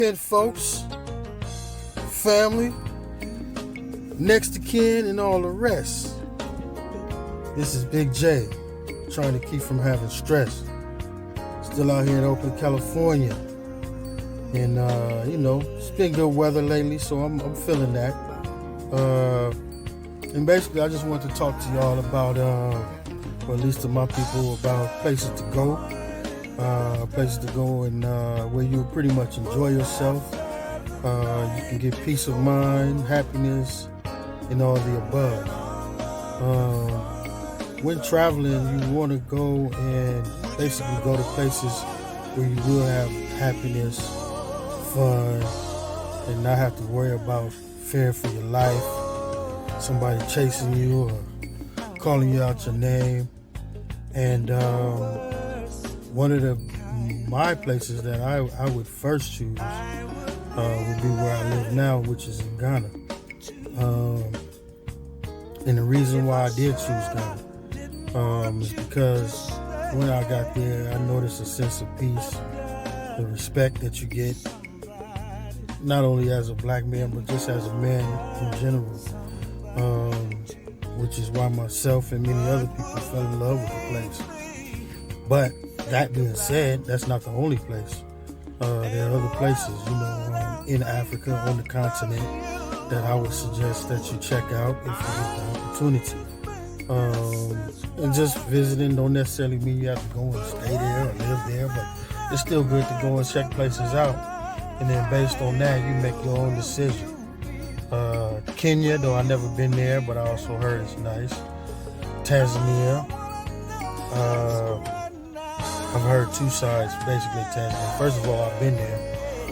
Kin folks, family, next to kin, and all the rest. This is Big J, trying to keep from having stress. Still out here in Oakland, California. And, it's been good weather lately, so I'm feeling that. And basically, I just want to talk to y'all about, or at least to my people, about places to go. And where you pretty much enjoy yourself. You can get peace of mind, happiness, and all the above. When traveling, you want to go and basically go to places where you will have happiness, fun, and not have to worry about fear for your life, somebody chasing you or calling you out your name. And one of my places that I would first choose would be where I live now, which is in Ghana. And the reason why I did choose Ghana is because when I got there, I noticed a sense of peace, the respect that you get, not only as a black man, but just as a man in general, which is why myself and many other people fell in love with the place. But that being said, that's not the only place. There are other places, in Africa, on the continent, that I would suggest that you check out if you get the opportunity. And just visiting don't necessarily mean you have to go and stay there or live there, but it's still good to go and check places out. And then based on that, you make your own decision. Kenya, though I've never been there, but I also heard it's nice. Tanzania. I've heard two sides, basically Tanzania. First of all, I've been there.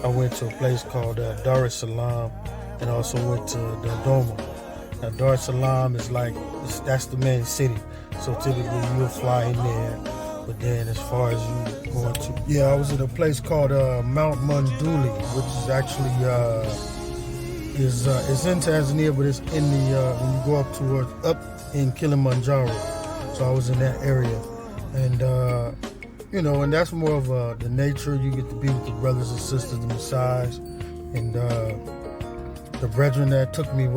I went to a place called Dar es Salaam and also went to Dodoma. Now, Dar es Salaam is that's the main city. So typically you'll fly in there. But then as far as you going to... Yeah, I was at a place called Mount Monduli, which is actually... it's in Tanzania, but it's in the... when you go up in Kilimanjaro. So I was in that area. And... and that's more of the nature. You get to be with the brothers and sisters, the Messiahs. And the brethren that took me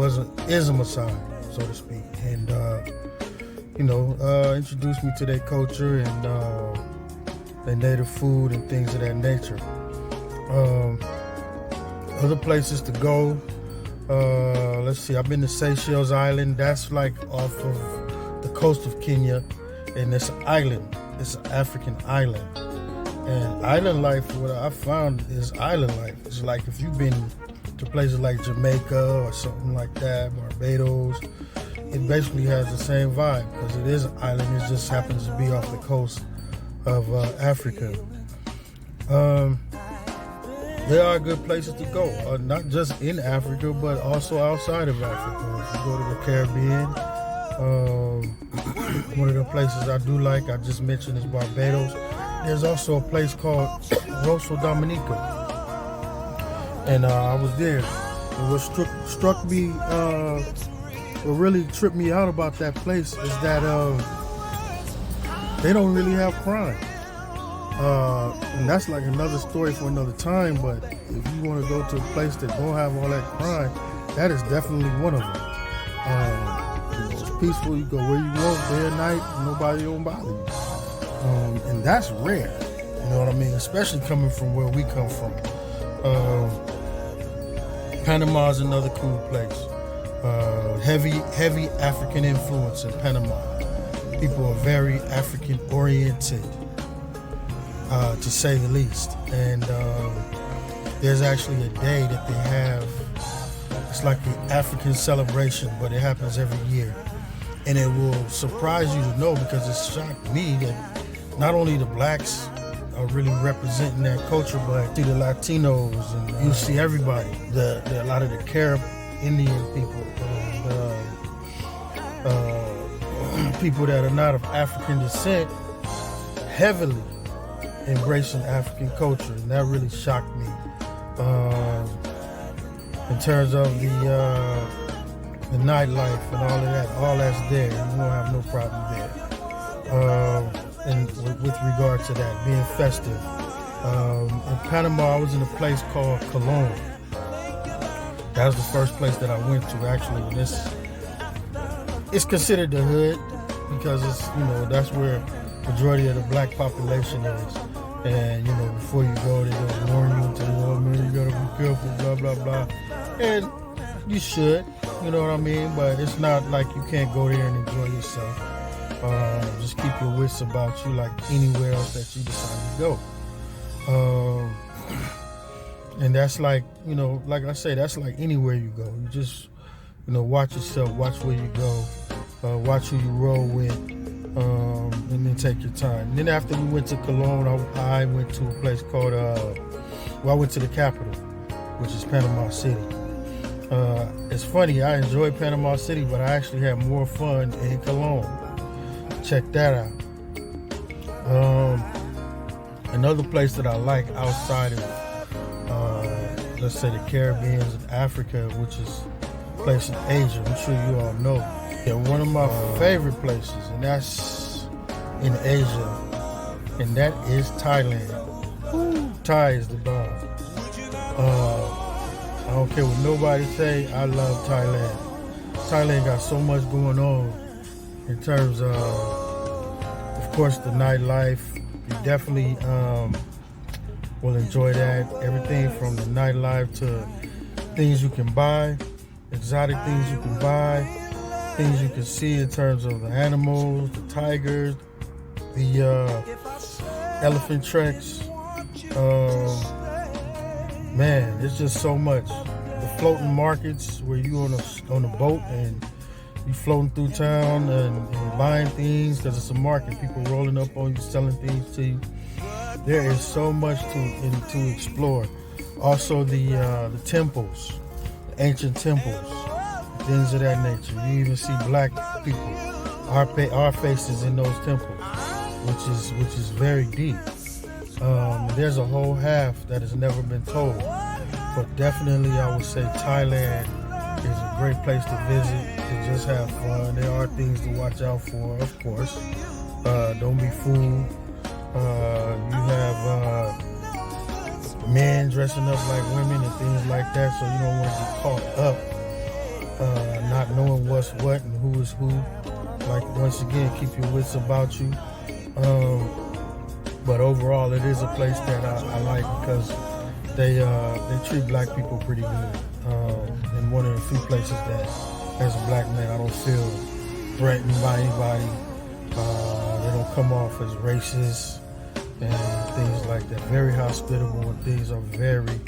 is a Messiah, so to speak. And, introduced me to their culture and their native food and things of that nature. Other places to go. Let's see, I've been to Seychelles Island. That's like off of the coast of Kenya. And it's an island. It's an African island. And island life, what I found is island life. It's like if you've been to places like Jamaica or something like that, Barbados, it basically has the same vibe because it is an island. It just happens to be off the coast of Africa. There are good places to go, not just in Africa, but also outside of Africa. If you go to the Caribbean, one of the places I do like, I just mentioned, is Barbados. There's also a place called Rosso Dominica. And I was there. And what struck me, what really tripped me out about that place is that they don't really have crime. And that's like another story for another time, but if you want to go to a place that don't have all that crime, that is definitely one of them. It's peaceful. You go where you want, day or night, nobody don't bother you. And that's rare. You know what I mean? Especially coming from where we come from. Panama is another cool place. Heavy African influence in Panama. People are very African oriented, to say the least. And there's actually a day that they have. It's like the African celebration, but it happens every year. And it will surprise you to know, because it shocked me that not only the blacks are really representing that culture, but see the Latinos, and you see everybody. A lot of the Carib Indian people, people that are not of African descent, heavily embracing African culture, and that really shocked me. In terms of the nightlife and all of that, all that's there. You won't have no problem there. And with regard to that, being festive, In Panama, I was in a place called Cologne. That was the first place that I went to, actually. And it's considered the hood because it's, that's where majority of the black population is. And, before you go, they're going to warn you and tell you, oh man, you got to be careful, blah, blah, blah. And you should, you know what I mean? But it's not like you can't go there and enjoy yourself. Just keep your wits about you like anywhere else that you decide to go. And that's like, like I say, that's like anywhere you go. You just, watch yourself, watch where you go, watch who you roll with, and then take your time. And then after we went to Cologne, I went to a place called, I went to the capital, which is Panama City. It's funny, I enjoyed Panama City, but I actually had more fun in Cologne. Check that out. Another place that I like outside of, let's say, the Caribbean and Africa, which is a place in Asia. I'm sure you all know. Yeah, one of my favorite places, and that's in Asia, and that is Thailand. Thai is the bomb. I don't care what nobody say, I love Thailand. Thailand got so much going on in terms of course, the nightlife. You definitely will enjoy that. Everything from the nightlife to things you can buy, exotic things you can buy, things you can see in terms of the animals, the tigers, the elephant treks. Man, it's just so much. The floating markets where you on a boat and you floating through town and buying things because it's a market. People rolling up on you, selling things to you. There is so much to explore. Also the temples, the ancient temples, things of that nature. You even see black people, our faces in those temples, which is very deep. There's a whole half that has never been told, but definitely I would say Thailand is a great place to visit, to just have fun. There are things to watch out for, of course. Don't be fooled. You have men dressing up like women and things like that, so you don't want to get caught up not knowing what's what and who is who. Like, once again, keep your wits about you. But overall, it is a place that I like because they treat black people pretty good. And one of the few places that, as a black man, I don't feel threatened by anybody. They don't come off as racist and things like that. Very hospitable, and things are very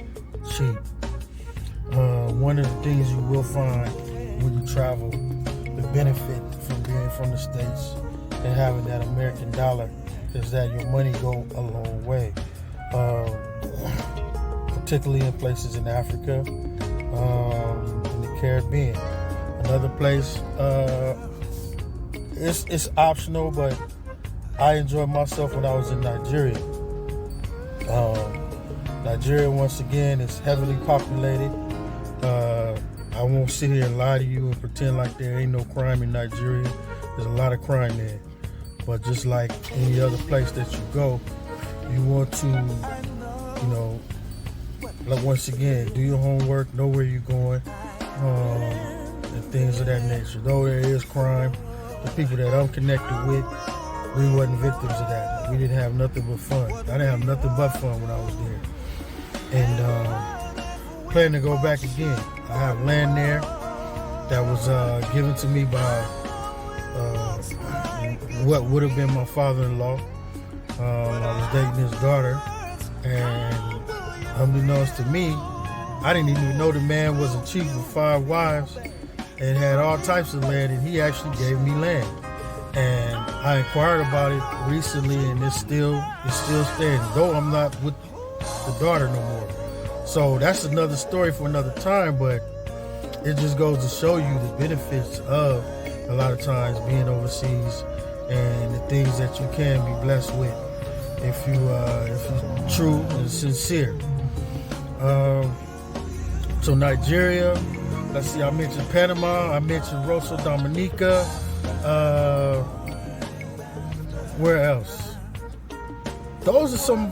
cheap. One of the things you will find when you travel, the benefit from being from the States and having that American dollar, is that your money go a long way, particularly in places in Africa, in the Caribbean. Another place, it's optional, but I enjoyed myself when I was in Nigeria. Nigeria, once again, is heavily populated. I won't sit here and lie to you and pretend like there ain't no crime in Nigeria. There's a lot of crime there. But just like any other place that you go, you want to, like, once again, do your homework, know where you're going, and things of that nature. Though there is crime, the people that I'm connected with, we wasn't victims of that. We didn't have nothing but fun. I didn't have nothing but fun when I was there. And plan to go back again. I have land there that was given to me by what would have been my father-in-law. I was dating his daughter, and unbeknownst to me, I didn't even know the man was a chief with 5 wives and had all types of land, and he actually gave me land. And I inquired about it recently, and it's still standing, though I'm not with the daughter no more. So that's another story for another time, but it just goes to show you the benefits of a lot of times being overseas and the things that you can be blessed with if you're true and sincere. So Nigeria, let's see, I mentioned Panama, I mentioned Rosa Dominica. Where else? those are some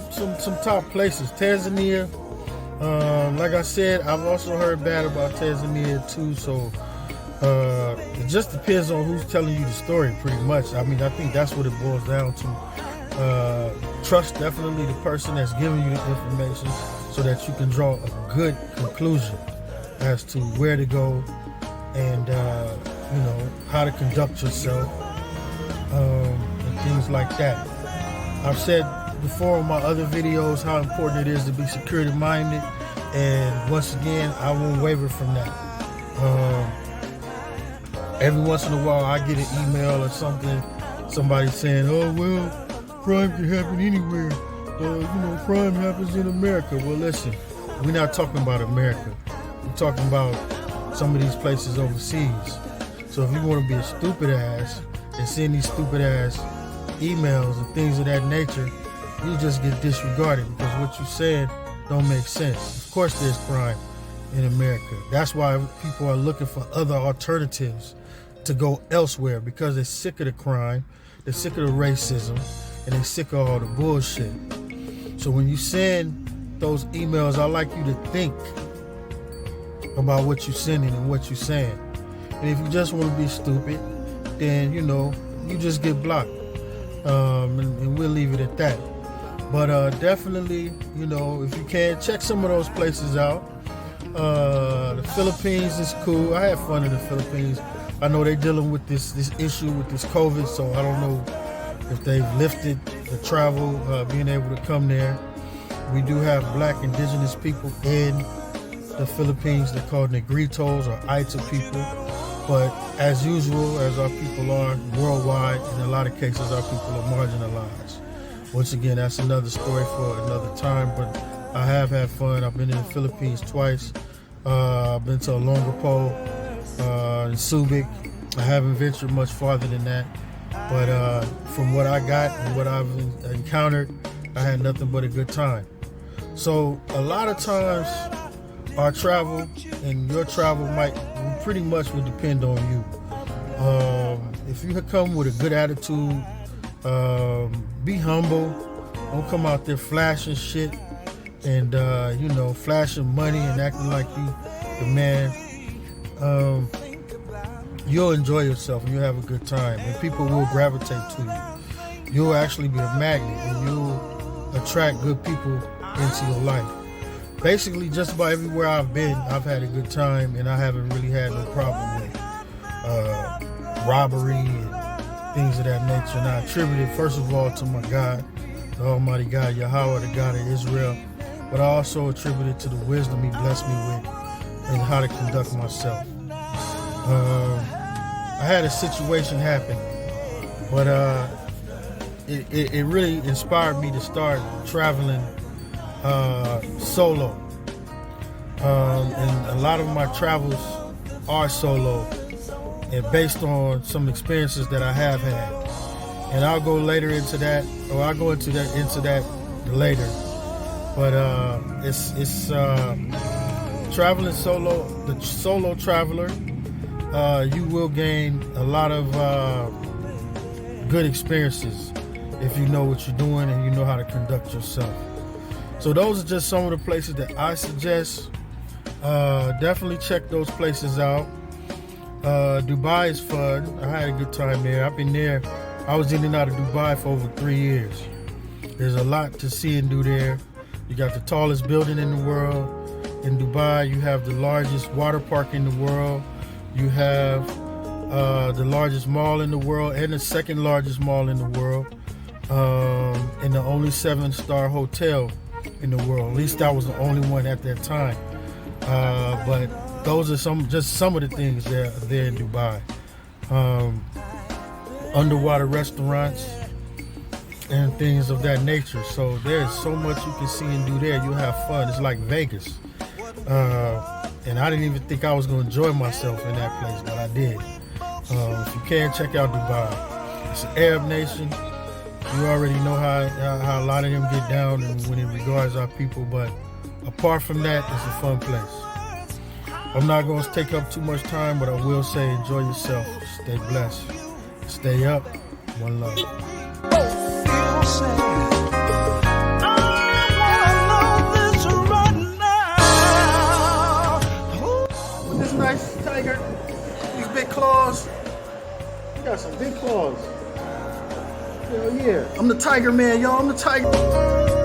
top places. Tanzania, like I said, I've also heard bad about Tanzania too. So it just depends on who's telling you the story, pretty much. I mean, I think that's what it boils down to. Trust definitely the person that's giving you the information, so that you can draw a good conclusion as to where to go and how to conduct yourself and things like that. I've said before in my other videos how important it is to be security minded, and once again, I won't waver from that. Every once in a while I get an email or something, somebody saying, oh well, crime can happen anywhere, crime happens in America. Well, listen, we're not talking about America, we're talking about some of these places overseas. So if you want to be a stupid ass and send these stupid ass emails and things of that nature, you just get disregarded, because what you said don't make sense. Of course there's crime in America. That's why people are looking for other alternatives to go elsewhere, because they're sick of the crime, they're sick of the racism, and they're sick of all the bullshit. So when you send those emails, I like you to think about what you're sending and what you're saying. And if you just want to be stupid, then you just get blocked. And we'll leave it at that. But definitely, if you can, check some of those places out. The Philippines is cool. I had fun in the Philippines. I know they're dealing with this issue with this COVID, so I don't know if they've lifted the travel, being able to come there. We do have black indigenous people in the Philippines. They're called Negritos or Aita people. But as usual, as our people are worldwide, in a lot of cases our people are marginalized. Once again, that's another story for another time, but I have had fun. I've been in the Philippines twice. I've been to Olongapo, in Subic. I haven't ventured much farther than that. But from what I got and what I've encountered, I had nothing but a good time. So a lot of times our travel and your travel pretty much will depend on you. If you come with a good attitude, be humble. Don't come out there flashing shit and flashing money and acting like you the man. You'll enjoy yourself and you'll have a good time, and people will gravitate to you. You'll actually be a magnet, and you'll attract good people into your life. Basically, just about everywhere I've been, I've had a good time, and I haven't really had no problem with robbery and things of that nature. And I attribute it, first of all, to my God, the Almighty God, Yahweh, the God of Israel. But I also attribute it to the wisdom He blessed me with and how to conduct myself. I had a situation happen, but it really inspired me to start traveling solo. And a lot of my travels are solo and based on some experiences that I have had. And I'll go later into that, or I'll go into that later. But it's traveling solo. The solo traveler, you will gain a lot of good experiences if you know what you're doing and you know how to conduct yourself. So those are just some of the places that I suggest. Definitely check those places out. Dubai is fun. I had a good time there. I've been there. I was in and out of Dubai for over 3 years. There's a lot to see and do there. You got the tallest building in the world. In Dubai, you have the largest water park in the world. You have the largest mall in the world and the second largest mall in the world. And the only 7-star hotel in the world. At least that was the only one at that time. But those are some of the things there in Dubai. Underwater restaurants and things of that nature. So there's so much you can see and do there. You'll have fun. It's like Vegas. And I didn't even think I was going to enjoy myself in that place, but I did. If you can, check out Dubai. It's an Arab nation. You already know how a lot of them get down when it regards our people, but apart from that, it's a fun place. I'm not going to take up too much time, but I will say enjoy yourself. Stay blessed. Stay up. One love. claws. You got some big claws. Hell yeah. I'm the tiger man, y'all. I'm the tiger.